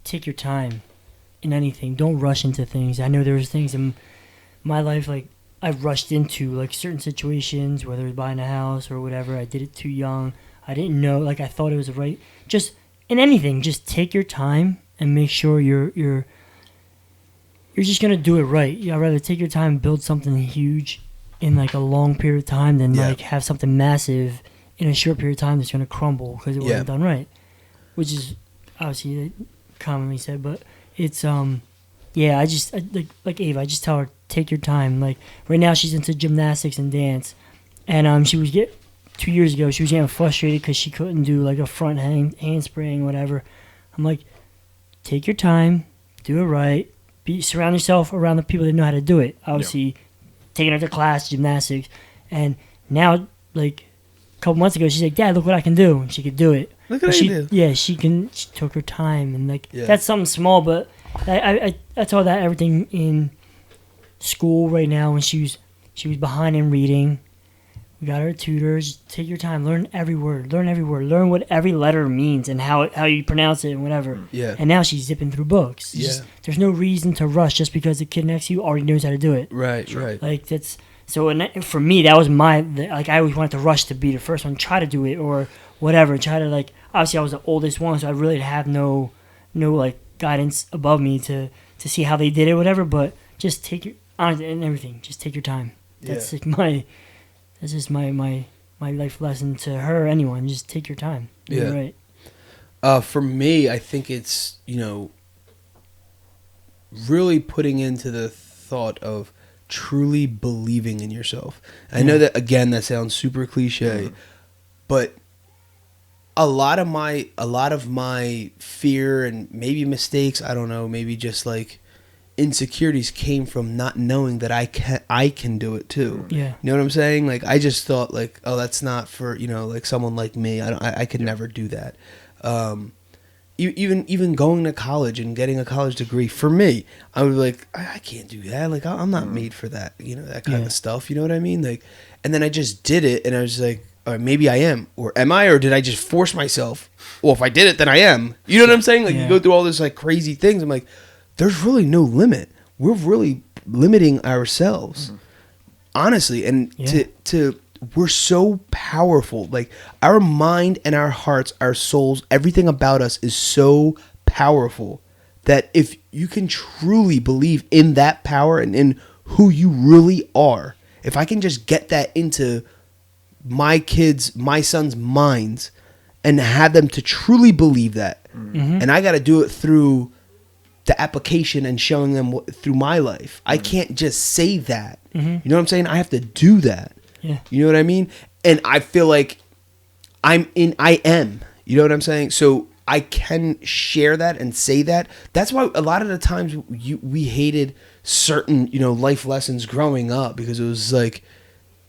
take your time in anything. Don't rush into things. I know there was things in my life like I rushed into like certain situations, whether it was buying a house or whatever. I did it too young. I didn't know. Like I thought it was right. Just in anything, just take your time and make sure you're just gonna do it right. I'd rather take your time and build something huge in like a long period of time than like have something massive in a short period of time that's going to crumble because it wasn't done right, which is obviously commonly said. But it's I just like Ava, I just tell her take your time. Like right now she's into gymnastics and dance, and 2 years ago she was getting frustrated because she couldn't do like a front handspring, whatever. I'm like, take your time, do it right, surround yourself around the people that know how to do it. Obviously, taking her to class gymnastics, and now like. Couple months ago, she's like, "Dad, look what I can do," and she could do it. Look at you do. Yeah, she took her time, and like that's something small, but I told that everything in school right now when she was behind in reading. We got her tutors. Take your time, learn every word, learn what every letter means and how you pronounce it and whatever. Yeah. And now she's zipping through books. There's no reason to rush just because the kid next to you already knows how to do it. Right. Like that's. So for me, that was I always wanted to rush to be the first one, try to do it or whatever. Try to like, obviously I was the oldest one, so I really have no like guidance above me to see how they did it, whatever. But just take your, and everything, just take your time. That's like that's just my life lesson to her, anyone. Just take your time. Yeah. Right. For me, I think it's, you know, really putting into the thought of truly believing in yourself. I know that, again, that sounds super cliche, but a lot of my fear and maybe mistakes, I don't know, maybe just like insecurities came from not knowing that I can do it too. Yeah. You know what I'm saying? Like I just thought like, oh, that's not for, you know, like someone like me. I could never do that. Even going to college and getting a college degree, for me, I would be like, I can't do that. Like, I'm not made for that, you know, that kind of stuff. You know what I mean? Like, and then I just did it, and I was like, all right, maybe I am, or am I, or did I just force myself? Well, if I did it, then I am. You know what I'm saying? Like, you go through all this like crazy things. I'm like, there's really no limit. We're really limiting ourselves, honestly, and to we're so powerful. Like our mind and our hearts, our souls, everything about us is so powerful that if you can truly believe in that power and in who you really are, if I can just get that into my son's minds and have them to truly believe that, and I got to do it through the application and showing them through my life. I can't just say that. You know what I'm saying? I have to do that. Yeah. You know what I mean? And I feel like I am. You know what I'm saying? So I can share that and say that. That's why a lot of the times we hated certain, life lessons growing up, because it was like,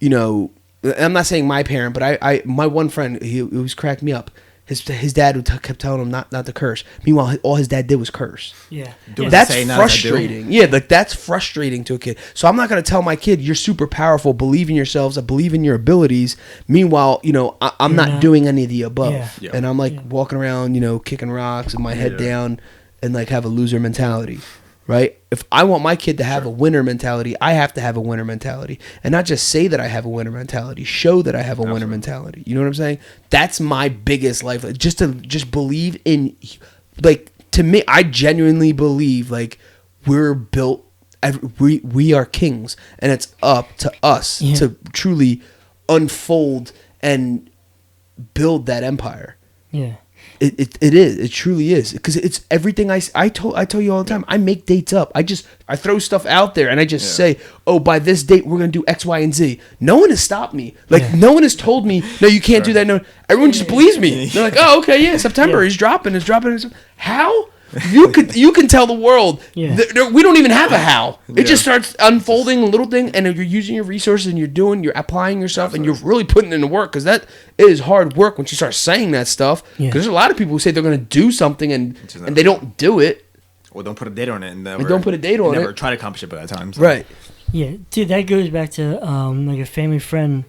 I'm not saying my parent, but my one friend, he always cracked me up. His dad kept telling him not to curse. Meanwhile, all his dad did was curse. Yeah. That's frustrating. Yeah, like that's frustrating to a kid. So I'm not going to tell my kid, you're super powerful, believe in yourselves, I believe in your abilities. Meanwhile, I'm not doing any of the above. Yeah. And I'm like walking around, kicking rocks with my head down and like have a loser mentality. Right? If I want my kid to have a winner mentality, I have to have a winner mentality. And not just say that I have a winner mentality, show that I have a winner mentality. You know what I'm saying? That's my biggest life. Just to believe in, like, to me, I genuinely believe, like, we're built, we are kings. And it's up to us to truly unfold and build that empire. Yeah. It is. It truly is. Because it's everything I tell you all the time. I make dates up. I throw stuff out there and I just say, oh, by this date, we're going to do X, Y, and Z. No one has stopped me. Like, no one has told me, no, you can't do that. No, everyone just believes me. They're like, oh, okay, yeah, September. He's dropping. How? You can tell the world. We don't even have a how. It just starts unfolding a little thing, and if you're using your resources and you're applying yourself, and you're really putting in the work, because that is hard work once you start saying that stuff. Because there's a lot of people who say they're going to do something and they don't do it. Or don't put a date on it. And don't put a date on it. Never try to accomplish it by that time. So. Right. Yeah, dude, that goes back to like a family friend,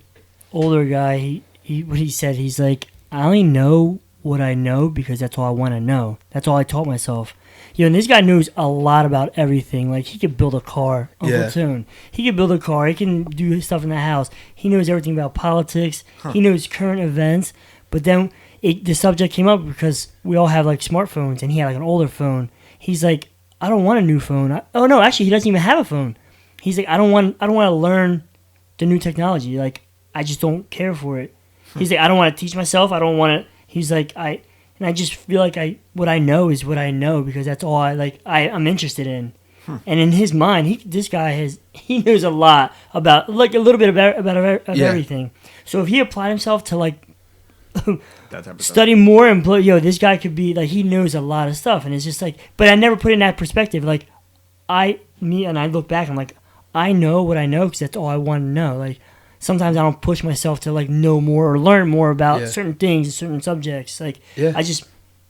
older guy. What he said, he's like, I only know what I know because that's all I want to know. That's all I taught myself. And this guy knows a lot about everything. Like, he could build a car, Uncle Tune. He could build a car. He can do stuff in the house. He knows everything about politics. He knows current events. But then the subject came up because we all have, like, smartphones, and he had, like, an older phone. He's like, I don't want a new phone. No, actually, he doesn't even have a phone. He's like, I don't want to learn the new technology. Like, I just don't care for it. He's like, I don't want to teach myself. I don't want to. He's like, I just feel like what I know is what I know because that's all I'm interested in. And in his mind, this guy knows a lot about, like, a little bit about everything. So if he applied himself to, like, study more and this guy could be like, he knows a lot of stuff, and it's just like, but I never put in that perspective. Like, I look back, I'm like, I know what I know because that's all I want to know. Like, sometimes I don't push myself to, like, know more or learn more about certain things, certain subjects. Like, I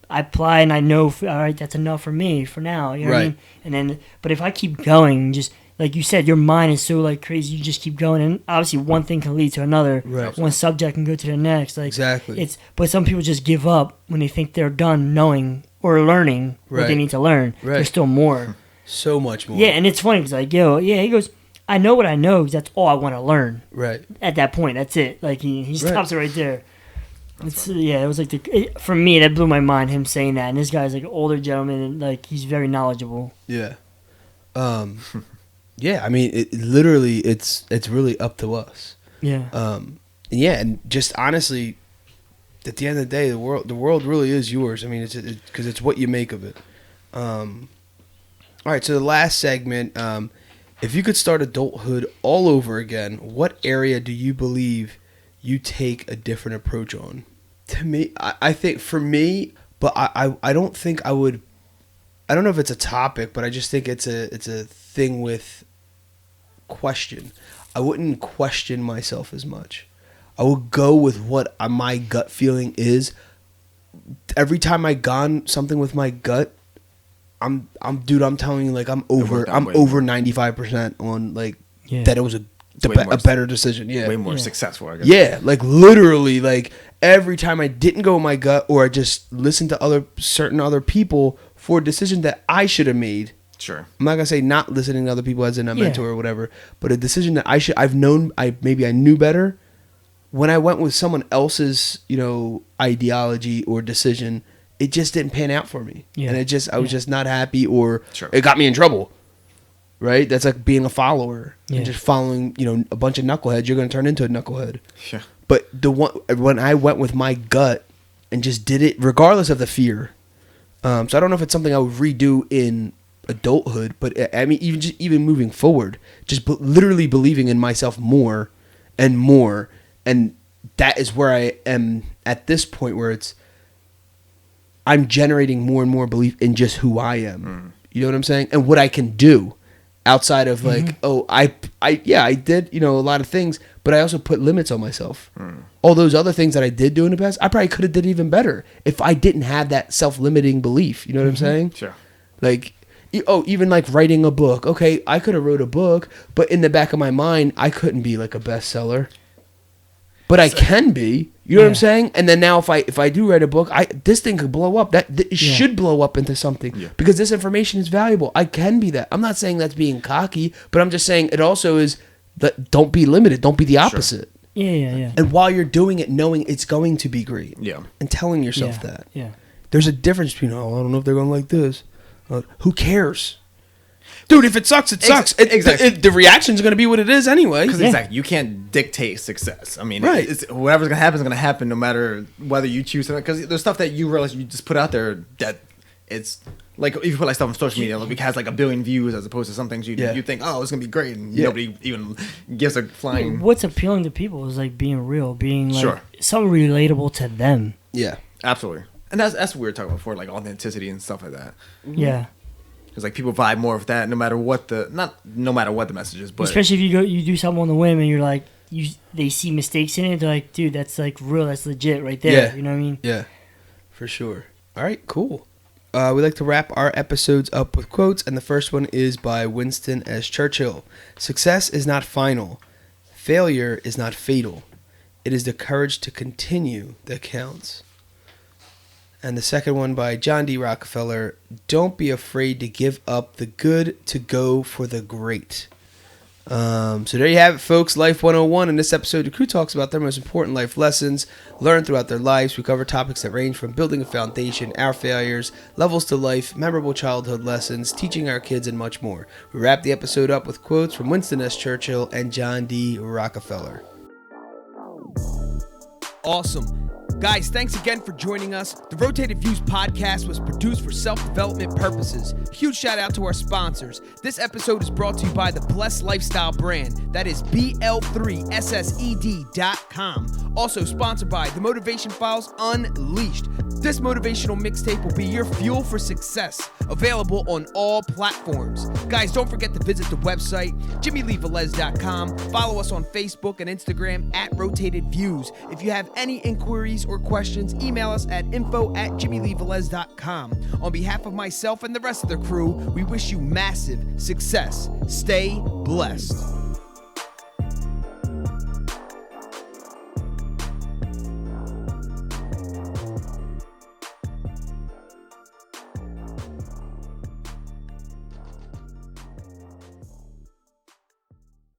apply and I know, all right, that's enough for me for now. You know what I mean? And then, but if I keep going, just like you said, your mind is so, like, crazy. You just keep going, and obviously one thing can lead to another. Right. One subject can go to the next. Like, exactly. But some people just give up when they think they're done knowing or learning what they need to learn. Right. There's still more. So much more. Yeah, and it's funny because, like, he goes, I know what I know because that's all I want to learn. Right. At that point, that's it. Like, he stops it right there. It was like for me, that blew my mind, him saying that. And this guy's like an older gentleman, and, like, he's very knowledgeable. Yeah. Yeah, I mean, it literally, it's really up to us. Yeah. And just honestly, at the end of the day, the world really is yours. I mean, it's because it's what you make of it. All right, so the last segment, if you could start adulthood all over again, what area do you believe you take a different approach on? To me, I think for me, but I don't think I would. I don't know if it's a topic, but I just think it's a thing with question. I wouldn't question myself as much. I would go with what my gut feeling is. Every time I gone something with my gut, I'm telling you, like, I'm over 95% on, like, that it was a better decision. Yeah. Way more successful, I guess. Yeah, like, literally, like, every time I didn't go with my gut, or I just listened to certain other people for a decision that I should have made. Sure. I'm not gonna say not listening to other people as in a mentor or whatever, but a decision that I knew better. when I went with someone else's, ideology or decision, it just didn't pan out for me. Yeah. And I was just not happy, or it got me in trouble. Right? That's like being a follower and just following, a bunch of knuckleheads. You're going to turn into a knucklehead. Yeah. But when I went with my gut and just did it, regardless of the fear. So I don't know if it's something I would redo in adulthood, but I mean, even moving forward, just literally believing in myself more and more. And that is where I am at this point, where I'm generating more and more belief in just who I am. You know what I'm saying? And what I can do. Outside of like, I did, a lot of things, but I also put limits on myself. All those other things that I did do in the past, I probably could have did even better if I didn't have that self-limiting belief. You know what I'm saying? Sure. Like, even like writing a book. Okay, I could have wrote a book, but in the back of my mind, I couldn't be like a bestseller. But I can be. You know what I'm saying? And then now if I do write a book, this thing could blow up. It should blow up into something because this information is valuable. I can be that. I'm not saying that's being cocky, but I'm just saying it also is that don't be limited. Don't be the opposite. Sure. Yeah. And while you're doing it, knowing it's going to be great. Yeah. And telling yourself that. Yeah. There's a difference between, I don't know if they're going to like this. Who cares? Dude, if it sucks, it sucks. Exactly. The reaction's going to be what it is anyway. Because exactly, you can't dictate success. I mean, whatever's going to happen is going to happen no matter whether you choose to. Because there's stuff that you realize you just put out there that it's like, if you put like stuff on social media, like it has like 1 billion views as opposed to some things you think, oh, it's going to be great. And nobody even gives a flying. What's appealing to people is like being real, being like something relatable to them. Yeah. Absolutely. And that's what we were talking about before, like authenticity and stuff like that. Yeah. It's like people vibe more with that, no matter what the message is, but especially if you do something on the whim and you're like, they see mistakes in it, they're like, dude, that's like real, that's legit right there. Yeah. You know what I mean? Yeah, for sure. All right, cool. We like to wrap our episodes up with quotes, and the first one is by Winston S. Churchill. Success is not final. Failure is not fatal. It is the courage to continue that counts. And the second one by John D. Rockefeller, don't be afraid to give up the good to go for the great. So there you have it, folks. Life 101. In this episode, the crew talks about their most important life lessons learned throughout their lives. We cover topics that range from building a foundation, our failures, levels to life, memorable childhood lessons, teaching our kids, and much more. We wrap the episode up with quotes from Winston S. Churchill and John D. Rockefeller. Awesome. Guys, thanks again for joining us. The Rotated Views podcast was produced for self-development purposes. Huge shout out to our sponsors. This episode is brought to you by the Blessed Lifestyle brand. That is BL3SSED.com. Also sponsored by The Motivation Files Unleashed. This motivational mixtape will be your fuel for success. Available on all platforms. Guys, don't forget to visit the website, JimmyLeeVelez.com. Follow us on Facebook and Instagram at Rotated Views. If you have any inquiries or questions, email us at info@JimmyLeeVelez.com. On behalf of myself and the rest of the crew, we wish you massive success. Stay blessed.